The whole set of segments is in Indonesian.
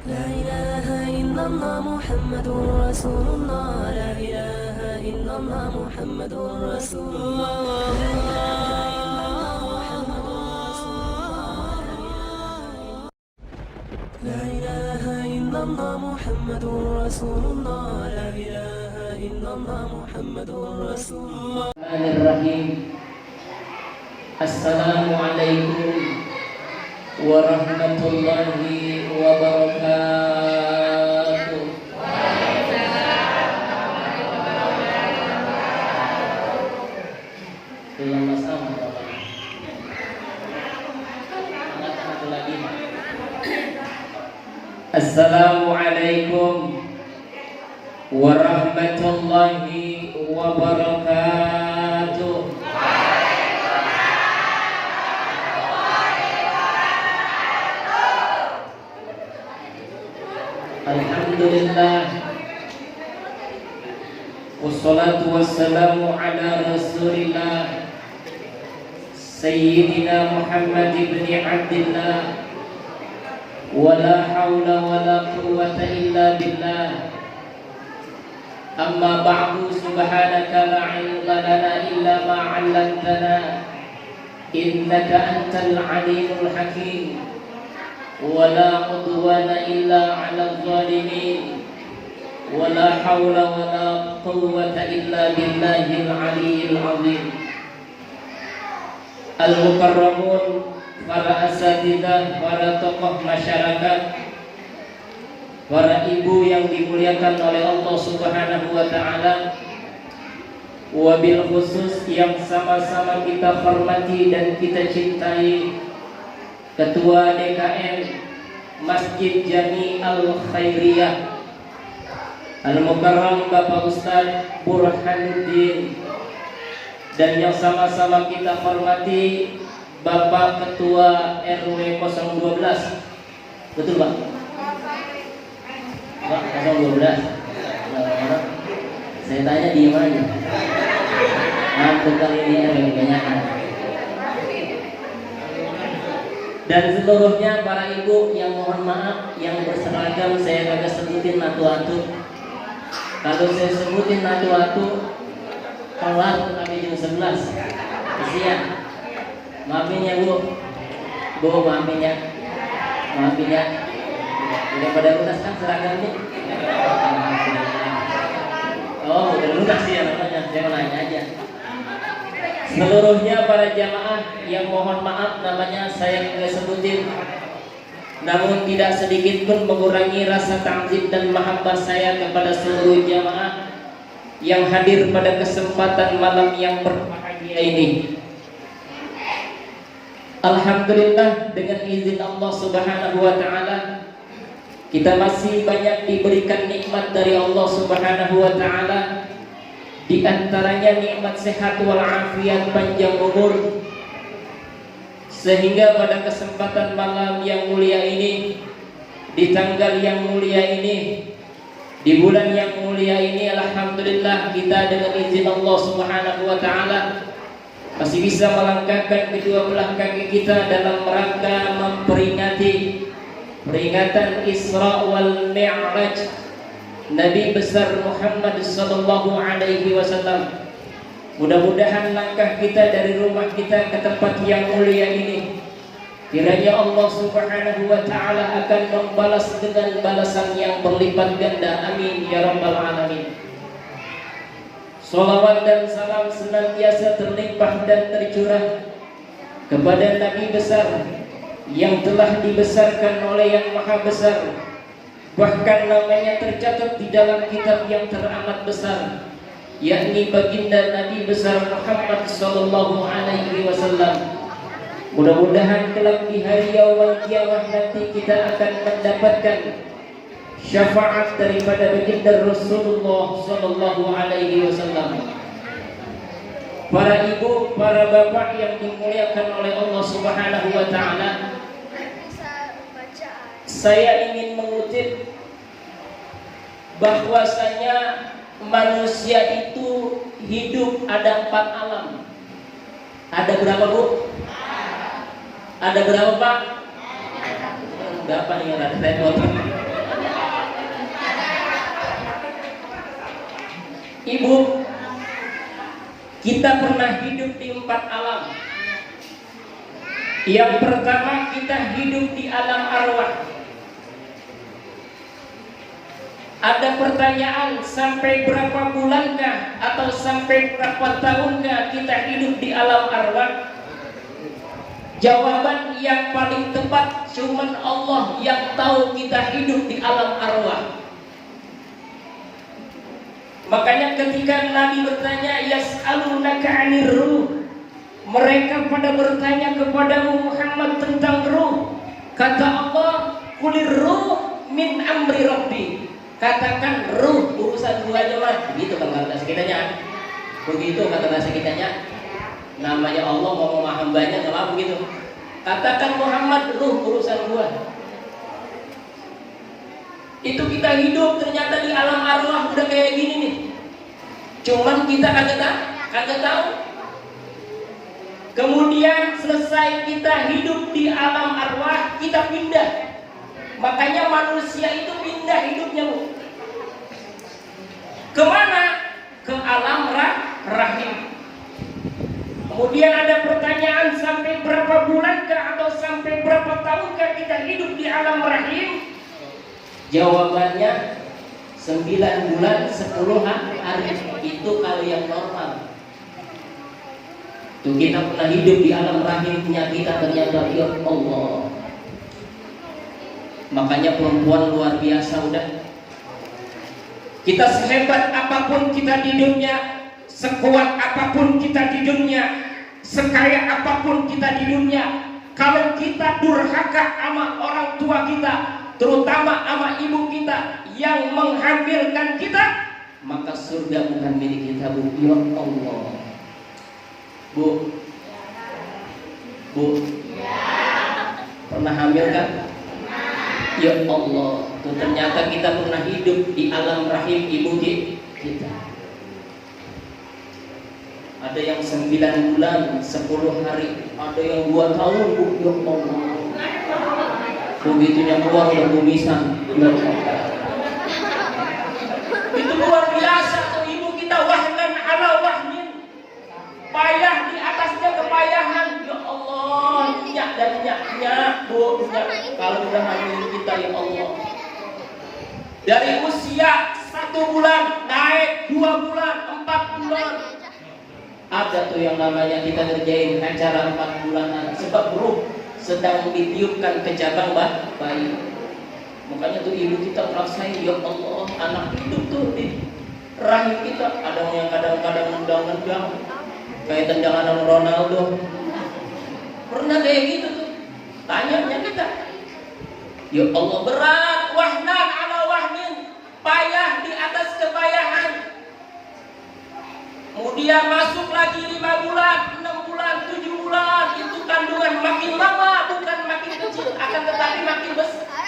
لا إله إلا الله محمد رسول الله. لا إله إلا الله محمد رسول الله. لا إله إلا الله محمد رسول الله. لا إله إلا الله محمد رسول الله. Bismillahirrahmanirrahim. Assalamualaikum warahmatullahi wabarakatuh. Belum sama angkat lagi. Assalamualaikum warahmatullahi wabarakatuh. Alhamdulillah, wassalatu wassalamu ala rasulillah Sayyidina Muhammad ibn Abdillah. Wala hawla wala quwwata illa billah. Amma ba'du, subhanaka la ilma lana illa ma 'allamtana innaka antal alimul hakim. Wala udwana illa 'alal zalimin. Wala hawla wala quwwata illa billahil aliyyil azim. Al-mukarramun, para asatidzah, para tokoh masyarakat, para ibu yang dimuliakan oleh Allah Subhanahu wa taala, wabil khusus yang sama-sama kita hormati dan kita cintai, Ketua DKM Masjid Jami Al-Khairiyah Al-Mukarram Bapak Ustadz Burhanuddin, dan yang sama-sama kita hormati Bapak Ketua RW 012. Betul Pak? Pak 012. Saya tanya di mana? Ngantuk kali ini yang kebanyakan. Dan seluruhnya para ibu yang mohon maaf, yang berseragam saya kagak sebutin atu-atu. Kalau saya sebutin atu-atu, kelar sampai jam 11. Kasihan. Maafin ya Bu, maafin ya. Udah pada lunas kan seragamnya? Oh, udah lunas sih ya namanya, saya mau nanya aja. Seluruhnya para jamaah yang mohon maaf namanya saya nggak sebutin, namun tidak sedikit pun mengurangi rasa ta'zim dan mahabbah saya kepada seluruh jamaah yang hadir pada kesempatan malam yang berbahagia ini. Alhamdulillah, dengan izin Allah Subhanahu wa taala kita masih banyak diberikan nikmat dari Allah Subhanahu wa taala, di antaranya nikmat sehat wal afiat, panjang umur, sehingga pada kesempatan malam yang mulia ini, di tanggal yang mulia ini, di bulan yang mulia ini, alhamdulillah kita dengan izin Allah Subhanahu wa taala masih bisa melangkahkan kedua belah kaki kita dalam rangka memperingati peringatan Isra wal Mi'raj Nabi besar Muhammad sallallahu alaihi wasallam. Mudah-mudahan langkah kita dari rumah kita ke tempat yang mulia ini, kiranya Allah Subhanahu wa taala akan membalas dengan balasan yang berlipat ganda. Amin ya rabbal alamin. Salawat dan salam senantiasa terlimpah dan tercurah kepada Nabi besar yang telah dibesarkan oleh Yang Maha Besar, bahkan namanya tercatat di dalam kitab yang teramat besar, yakni baginda Nabi besar Muhammad sallallahu alaihi wasallam. Mudah-mudahan kelak di hari yaumul qiyamah nanti kita akan mendapatkan syafaat daripada baginda Rasulullah sallallahu alaihi wasallam. Para ibu, para bapak yang dimuliakan oleh Allah Subhanahu wa taala, saya ingin mengutip bahwasanya manusia itu hidup ada 4 alam. Ada berapa Bu? Ada berapa Pak? Bapak nih yang ada repot. Ibu, kita pernah hidup di 4 alam. Yang pertama, kita hidup di alam arwah. Ada pertanyaan, sampai berapa bulankah atau sampai berapa tahunkah kita hidup di alam arwah? Jawaban yang paling tepat, cuman Allah yang tahu kita hidup di alam arwah. Makanya ketika Nabi bertanya, yas'alunaka 'anir ruh, mereka pada bertanya kepadamu Muhammad tentang ruh. Kata Allah, kulir ruh min amri rabbi. Katakan ruh urusan gua aja mah. Begitu kan kata kitanya. Begitu kata bahasa kitanya. Namanya Allah mau hambanya enggak begitu. Katakan Muhammad, ruh urusan gua. Itu kita hidup ternyata di alam arwah udah kayak gini nih. Cuman kita kagak tahu. Kemudian selesai kita hidup di alam arwah, kita pindah. Makanya manusia itu pindah hidupnya, Bu. Kemana? Ke alam rahim. Kemudian ada pertanyaan, sampai berapa bulankah atau sampai berapa tahunkah kita hidup di alam rahim? Jawabannya 9 bulan 10 hari. Itu kalau yang normal. Tuh kita pernah hidup di alam rahimnya kita, ternyata ya Allah. Makanya perempuan luar biasa udah. Kita sehebat apapun kita di dunia, sekuat apapun kita di dunia, sekaya apapun kita di dunia, kalau kita durhaka sama orang tua kita, terutama sama ibu kita yang menghamilkan kita, maka surga bukan milik kita, Bu. Ya Allah. Bu, pernah hamil kan? Ya Allah, tuh ternyata kita pernah hidup di alam rahim ibu kita. Ada yang 9 bulan 10 hari, ada yang 2 tahun, Bu. Ya Allah. Begitunya keluar udah kumisan. Itu luar biasa tuh ibu kita, wahnan ala wahnin. Payah di atasnya kepayahan. Ya Allah, nyak dan nyaknya, Bu, nyak. Kalau udah hamil kita, ya Allah. Dari usia 1 bulan naik 2 bulan, 4 bulan. Ada tuh yang namanya kita ngerjain acara 4 bulanan. Sebab ruh sedang ditiupkan ke cabang bayi. Makanya tuh ibu kita merasain, ya Allah, anak hidup tuh di rahim kita. Ada yang kadang-kadang nendang-nendang kayak tendangan Ronaldo. Pernah kayak gitu tuh. Tanyanya kita, ya Allah, berat, wahnan ala wahnin, payah di atas kepayahan. Kemudian masuk lagi 5 bulan, 6 bulan, 7 bulan. Itu kandungan makin lama, bukan makin kecil, akan tetapi makin besar.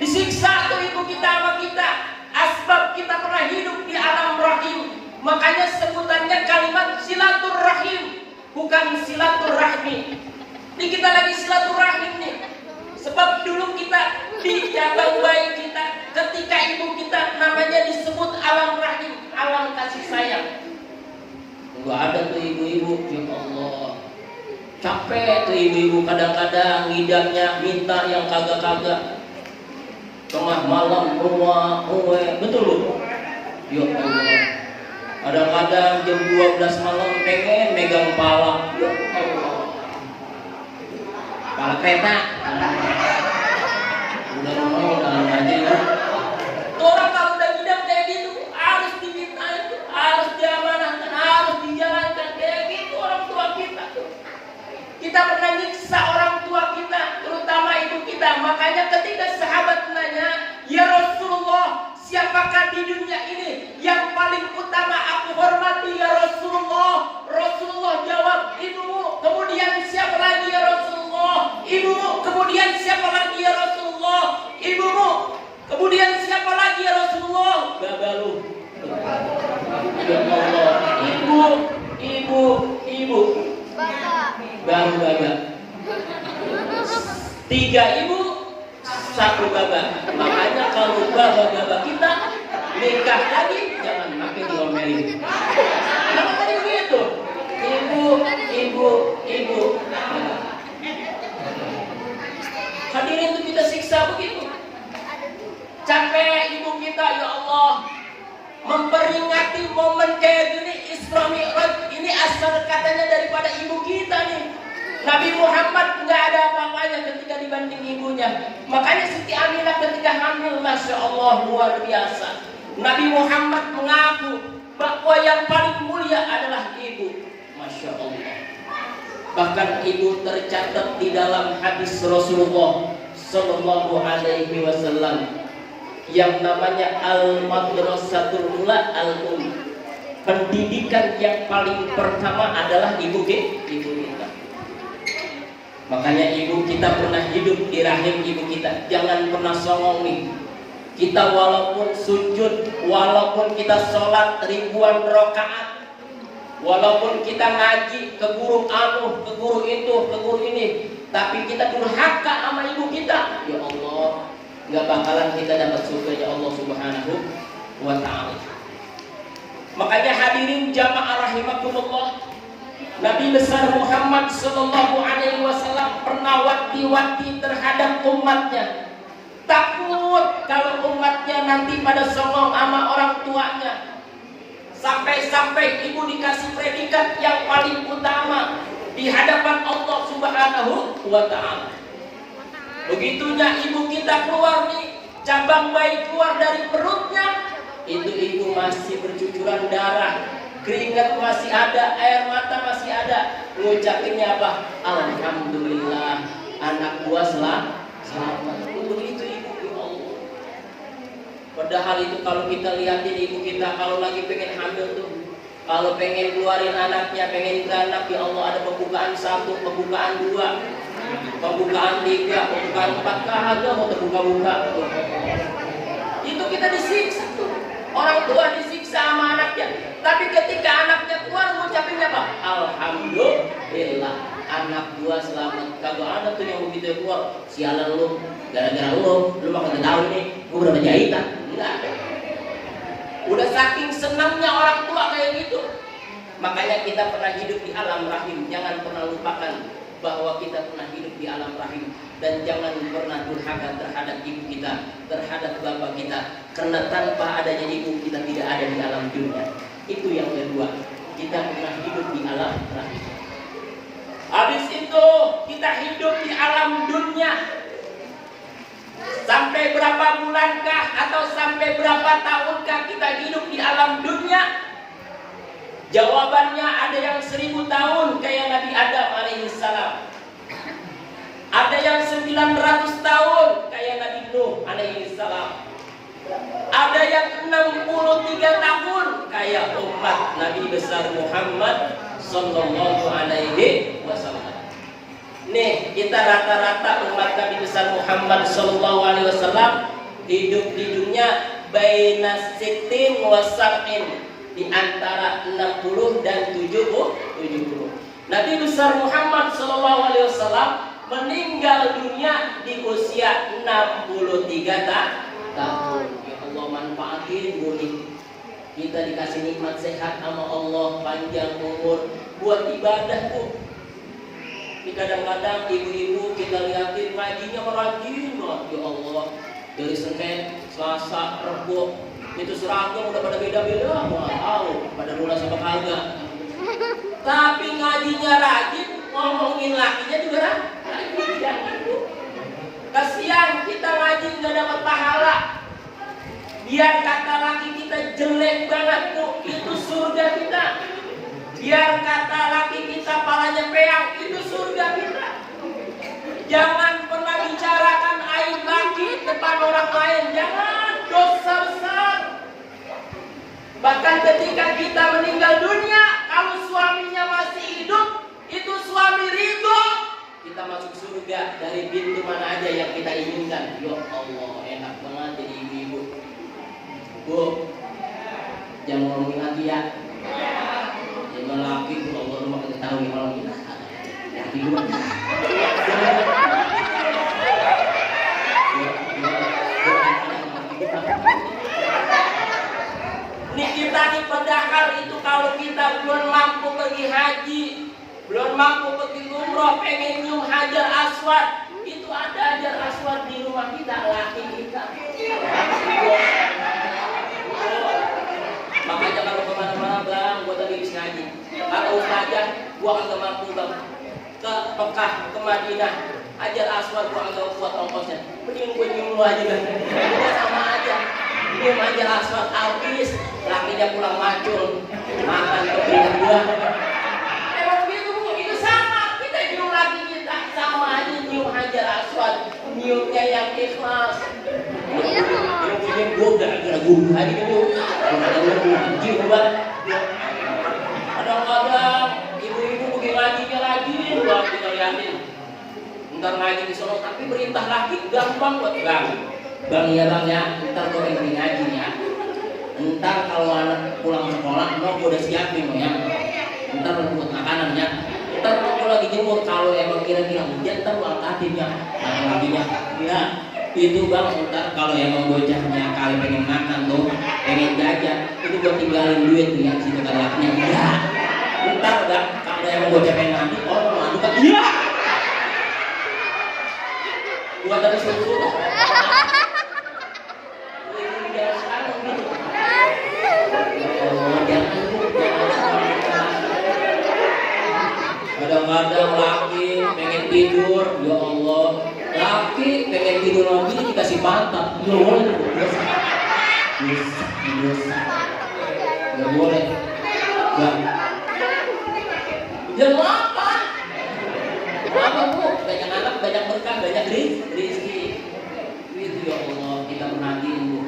Disiksa tuh ibu kita sama kita. Asbab kita pernah hidup di alam rahim. Makanya sebutannya kalimat silaturrahim, bukan silaturrahmi. Ini kita lagi silaturrahim nih. Sebab dulu kita di cabang bayi kita, ketika ibu kita namanya disebut alam rahim, alam kasih sayang. Enggak ada tuh ibu-ibu, ya Allah. Capek tuh ibu-ibu kadang-kadang ngidamnya minta yang kagak-kagak. Tengah malam rumah, betul loh. Ya Allah. Kadang-kadang jam 12 malam pengen megang pala. Ya Allah. Pala kereta. Udah aja ya. Orang kalau udah ngidam kayak gitu harus dimintain, harus diamanahkan, harus dijalankan kayak gitu orang tua kita tuh. Kita pernah nyiksa orang tua kita, terutama ibu kita. Makanya ketika sahabat nanya, ya Rasulullah, siapakah di dunia ini yang paling utama aku hormati ya Rasulullah? Rasulullah jawab, ibumu. Kemudian siapa lagi ya Rasulullah? Ibumu. Kemudian siapa lagi ya Rasulullah? Ibumu. Kemudian siapa lagi ya Rasulullah? Babalu. Ya Allah, ibu. Baru bapak. 3 ibu, 1 baba. Makanya kalau baba-baba kita nikah lagi jangan pakai diomelin. Kalau tadi begitu, ibu. Hadirin itu kita siksa begitu. Capek ibu kita, ya Allah. Memperingati momen kayak gini, Isra Mi'raj, ini asal katanya daripada ibu kita nih. Nabi Muhammad nggak ada apa-apanya ketika dibanding ibunya. Makanya Siti Aminah ketika hamil, Masya Allah, luar biasa. Nabi Muhammad mengaku bahwa yang paling mulia adalah ibu. Masya Allah. Bahkan ibu tercatat di dalam hadis Rasulullah Sallallahu Alaihi Wasallam yang namanya al-madrasatul ula al-um. Pendidikan yang paling pertama adalah ibu kita. Makanya ibu kita pernah hidup di rahim ibu kita. Jangan pernah songong nih. Kita walaupun sujud, walaupun kita sholat ribuan rakaat, walaupun kita ngaji ke guru anu, ke guru itu, ke guru ini, tapi kita durhaka sama ibu kita, ya Allah, nggak bakalan kita dapat surganya Allah Subhanahu wa Ta'ala. Makanya hadirin jamaah rahimakumullah, Nabi besar Muhammad Sallallahu Alaihi Wasallam pernah wati-wati terhadap umatnya. Takut kalau umatnya nanti pada songong sama orang tuanya. Sampai-sampai ibu dikasih predikat yang paling utama di hadapan Allah Subhanahu wa Ta'ala. Begitunya ibu kita keluar nih, cabang bayi keluar dari perutnya, itu ibu masih bercucuran darah, keringat masih ada, air mata masih ada. Ngucapinnya apa? Alhamdulillah, anak gua selamat. Begitu ibu, ya Allah. Padahal itu kalau kita lihatin ibu kita kalau lagi pengen hamil tuh, kalau pengen keluarin anaknya, pengen beranak, ya Allah, ada pembukaan 1, pembukaan 2, pembukaan 3, pembukaan 4, kagak mau terbuka-buka. Itu kita disiksa tuh. Orang tua disiksa sama anaknya. Tapi ketika anaknya keluar, ngucapinnya apa? Alhamdulillah, anak gua selamat. Kagak ada tuh yang begitu keluar, sialan lu, gara-gara lu mah kagak tahu nih, gua berapa jahitan. Enggak. Udah saking senangnya orang tua kayak gitu. Makanya kita pernah hidup di alam rahim. Jangan pernah lupakan bahwa kita pernah hidup di alam rahim. Dan jangan pernah durhaka terhadap ibu kita, terhadap bapak kita. Karena tanpa adanya ibu kita tidak ada di alam dunia. Itu yang kedua. Kita pernah hidup di alam rahim. Habis itu kita hidup di alam dunia. Sampai berapa bulankah atau sampai berapa tahunkah kita hidup di alam dunia? Jawabannya ada yang 1000 tahun kayak Nabi Adam alaihissalam. Ada yang 900 tahun kayak Nabi Nuh alaihissalam. Ada yang 63 tahun kayak umat Nabi besar Muhammad Sallallahu Alaihi Wasallam. Nih, kita rata-rata umat Nabi besar Muhammad Sallallahu Alaihi Wasallam hidup di dunia baina sittin wa sab'in, di antara 60 dan 70. Nabi besar Muhammad Sallallahu Alaihi Wasallam meninggal dunia di usia 63 tahun. Ya Allah, manfaatin nih. Kita dikasih nikmat sehat sama Allah, panjang umur buat ibadah tuh. Ini kadang-kadang ibu-ibu kita lihatin ngajinya rajin banget, ya Allah. Dari Senin, Selasa, Rabu, itu seragam udah pada beda-beda, nggak tahu pada lunas apa kagak. Tapi ngajinya rajin, ngomongin lakinya juga rajin. Jangan bu. Kasihan kita ngaji nggak dapat pahala. Biar kata laki kita jelek banget bu, itu surga kita. Biar kata laki kita palanya peang, itu surga kita. Jangan pernah bicarakan aib laki depan orang lain. Jangan, dosa besar. Bahkan ketika kita meninggal dunia, kalau suaminya masih hidup, itu suami ridho, kita masuk surga dari pintu mana aja yang kita inginkan. Ya Allah, enak banget jadi ibu-ibu. Bu, jangan ngomongin lagi ya. Jangan laki itu Allah rumah kita tahu yang malam kita. Laki gue. kita belum mampu pergi haji, belum mampu pergi umroh, pengen nyium Hajar Aswad. Itu ada Hajar Aswad di rumah kita, laki kita. Makanya kalau kemana-mana bang, gua tadi habis ngaji. Kata ustazah, gua agak mampu bang. Ke Mekah, ke Madinah, Hajar Aswad gua agak kuat ongkosnya. Mending gua nyium lu aja bang. Udah sama aja. Nyium Hajar Aswad habis, lakinya pulang macul, makan kepingin gua. Emang begitu bu, itu sama. Kita nyium laki kita sama aja nyium Hajar Aswad, nyiumnya yang ikhlas. Nyium gua gara-gara guru hari ini. Kadang-kadang ibu-ibu pergi ngajinya lagi, buat kita liatin. Ntar ngaji di sono, tapi perintah lagi gampang buat bang ya bang ya, ntar gue pengen ngaji ya. Ntar kalau anak pulang sekolah, mau gue udah siapin ya. Ntar buat makanan ya. Ntar gue lagi jemur, kalau emang kira-kira hujan, ntar gue angkatin ya. Laginya, ya. Itu bang, ntar kalau emang bocahnya kali pengen makan tuh, pengen jajan, itu gue tinggalin duit tuh yang situ kadangnya. Iya. Ntar bang, kalau emang bocah pengen mandi, orang mau kan? Iya. Gua tadi suruh. Kadang-kadang laki pengen tidur, ya Allah. Laki pengen tidur lagi dikasih pantat, nggak boleh tuh, dosa. Nggak boleh. Nggak. Jangan apa? Apa bu? Banyak anak, banyak berkah, banyak rezeki. Itu ya Allah, kita perhatiin bu.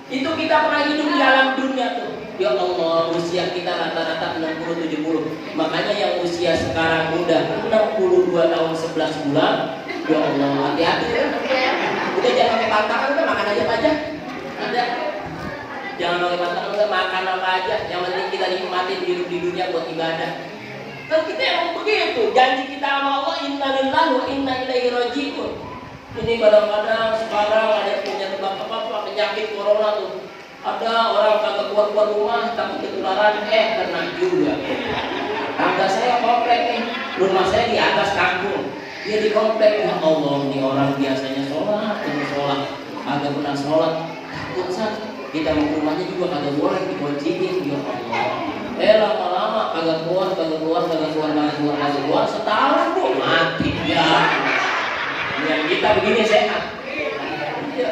Itu kita pernah hidup di alam dunia tuh. Ya Allah, usia kita rata-rata 60-70. Makanya yang usia sekarang udah 62 tahun 11 bulan. Ya Allah, hati-hati ya. Udah jangan pakai pantangan, udah makan aja aja. Ada. Jangan pakai pantangan, udah makan apa aja. Yang penting kita nikmatin hidup di dunia buat ibadah. Kan kita emang begitu. Janji kita sama Allah, inna lillahi wa inna ilaihi raji'un. Ini kadang-kadang sekarang ada punya apa penyakit corona tuh. Ada orang kagak keluar rumah takut ketularan, kena juga. Tangga saya komplek nih, rumah saya di atas kampung. Dia di komplek, ya Allah, ini orang biasanya sholat, agak pernah sholat, takut sah. Kita mau ke rumahnya juga kagak boleh dikunciin, ya Allah. Lama-lama kagak keluar, setahun bu mati ya. Yang kita begini sehat. Ya,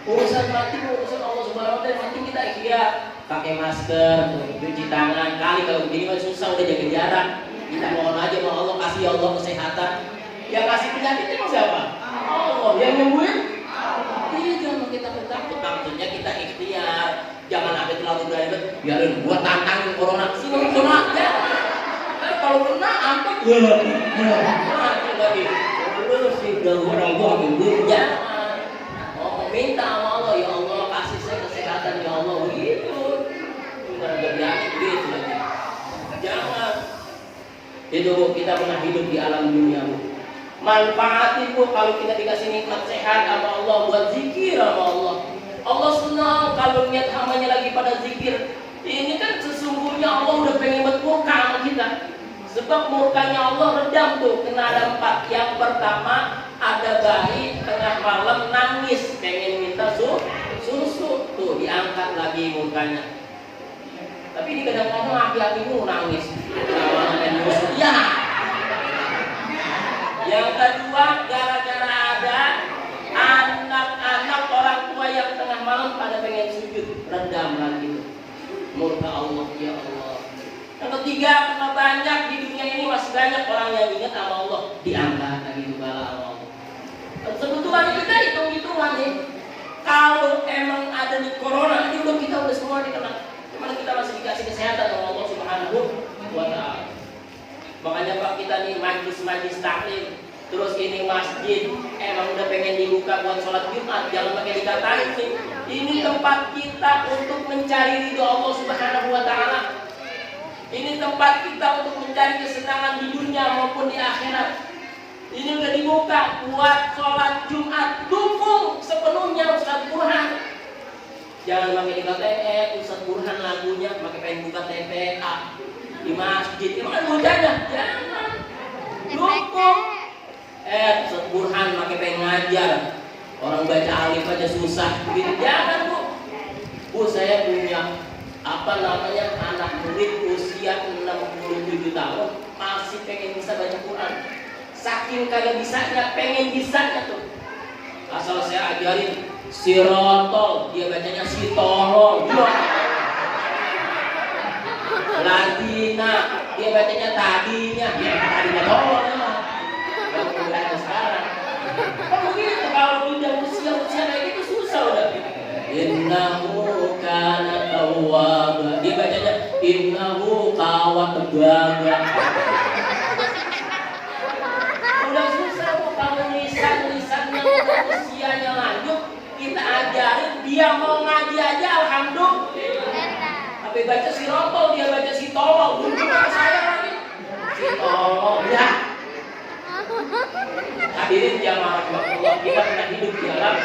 urusan mati, urusan Allah Subhanahu Wa Taala, yang penting kita ikhtiar, pakai masker, cuci tangan. Kali kalau begini kan susah, udah jaga jarak. Kita mohon aja sama Allah, kasih Allah kesehatan. Yang kasih penyakit itu siapa? Allah. Yang nyembuhin? Iya, jangan kita takut. Maksudnya kita ikhtiar. Jangan sampai terlalu berani. Biarin gua tantangin corona. Sini corona ya. Kalau kena angkat mati lagi. Terus sih orang gua ambil jangan. Minta sama Allah, ya Allah kasih saya kesehatan ya Allah begitu. Cuma berani begitu lagi. Jangan. Itu bu, kita pernah hidup di alam dunia bu. Manfaatin bu kalau kita dikasih nikmat sehat sama Allah, buat zikir sama Allah. Allah senang kalau lihat hambanya lagi pada zikir. Ini kan sesungguhnya Allah udah pengen bermurka sama kita. Sebab murkanya Allah redam tuh, kena ada 4. Yang pertama, ada bayi tengah malam nangis pengen minta susu, tuh diangkat lagi murkanya. Tapi di kadang-kadang laki-lakimu nangis ya. Yang kedua, gara-gara ada anak-anak orang tua yang tengah malam pada pengen sujud, redam lagi tuh murka Allah, ya Allah. Yang ketiga, karena banyak di dunia ini masih banyak orang yang ingat sama Allah, diangkat lagi juga sama Allah. Sebetulnya kita hitung-hitungan nih, kalau emang ada di corona, ini kita udah semua dikena. Cuman kita masih dikasih kesehatan sama Allah Subhanahu wa Ta'ala. Makanya Pak, kita nih majlis taklim, terus ini masjid, emang udah pengen dibuka buat sholat Jumat, jangan pakai dikatain nih. Ini tempat kita untuk mencari ridho Allah Subhanahu wa Ta'ala. Ini tempat kita untuk mencari kesenangan di dunia maupun di akhirat. Ini udah dibuka buat sholat Jumat, dukung sepenuhnya Ustaz Burhan. Jangan pakai dikatain, Ustaz Burhan lagunya pakai pengen buka TPA. di masjid. Emang bocahnya? Jangan. Dukung. Ustaz Burhan pakai pengen ngajar. Orang baca alif aja susah. Begitu jangan, Bu. Bu, saya punya anak murid usia 67 tahun masih pengen bisa baca Quran. Saking kagak bisanya, pengen bisanya tuh. Asal saya ajarin sirotol, dia bacanya sitolol. Ladina, dia bacanya tadinya, ya tadinya tolol. Kalau belajar sekarang, kan begitu. Kalau pindah usia kayak gitu susah udah. Innahu kana tawwaba, dia bacanya innahu kawat tebaga. Udah susah kok kalau lisan-lisannya usianya lanjut kita ajarin, dia mau ngaji aja alhamdulillah. Tapi baca si rotol, dia baca si tolol. Dulu saya lagi si tolol ya. Hadirin jamaah Allah, kita pernah hidup di alam.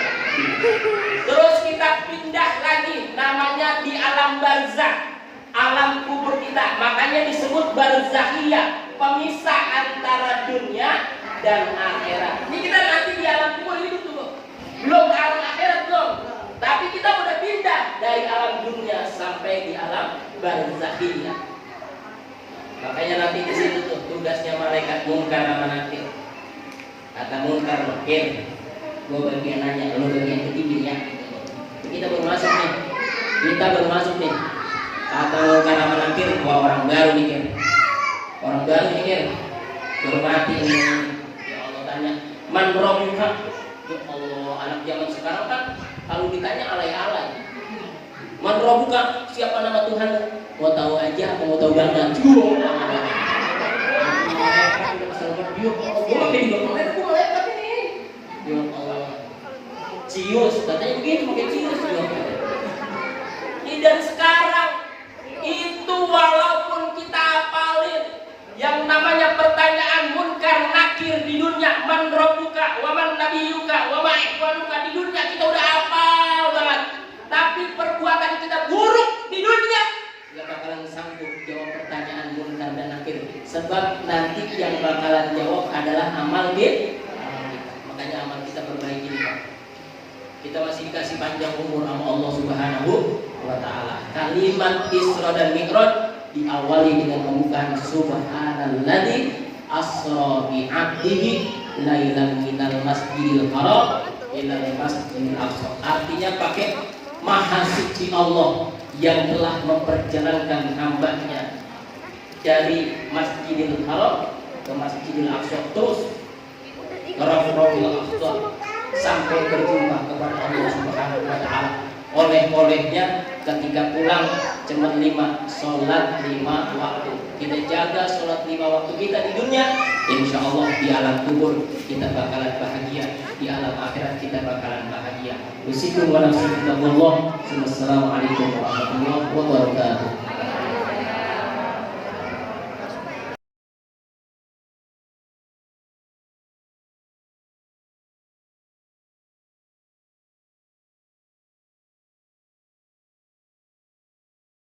Terus kita pindah lagi, namanya di alam barzakh, alam kubur kita. Makanya disebut barzakhiyah, pemisah antara dunia dan akhirat. Ini kita nanti di alam kubur hidup tuh, belum ke alam akhirat belum. Tapi kita udah pindah dari alam dunia sampai di alam barzakhiyah. Makanya nanti di situ tuh tugasnya malaikat Munkar sama Nakir. Kata Munkar, Nakir, gue bagian nanya, lu bagian ketiganya. Kita baru masuk nih. Kata Munkar sama Nakir, wah orang baru nih, Kir. Orang baru nih, Kir. Baru mati nih. Ya Allah tanya, man rabbuka? Ya Allah, anak zaman sekarang kan kalau ditanya alay-alay. Man rabbuka? Siapa nama Tuhan? Mau tahu aja, mau tahu banget. Cius, katanya begitu, pakai cius. Dan sekarang itu walaupun kita hafalin yang namanya pertanyaan Munkar Nakir di dunia, man rabbuka wa man nabiyuka wa ma ihwanuka, di dunia kita udah hafal banget. Tapi perbuatan kita buruk di dunia, gak bakalan sanggup jawab pertanyaan Munkar dan Nakir. Sebab nanti yang bakalan jawab adalah amal kita. Makanya amal kita perbaiki nih, Pak. Kita masih dikasih panjang umur sama Allah Subhanahu wa Ta'ala. Kalimat Isra dan Mi'raj diawali dengan membuka subhanalladzi asra bi 'abdihi lailan minal masjidil haram ilal masjidil aqsa. Artinya pakai maha suci Allah yang telah memperjalankan hambanya dari Masjidil Haram ke Masjidil Aqsa, terus ke Rafiul Aqsa sampai berjumpa kepada Allah Subhanahu wa Ta'ala. Oleh-olehnya ketika pulang cuma 5 sholat 5 waktu. Kita jaga sholat 5 waktu kita di dunia, insya Allah di alam kubur kita bakalan bahagia, di alam akhirat kita bakalan bahagia. Usikum wa nafsi kitabullah. Wassalamualaikum warahmatullahi wabarakatuh.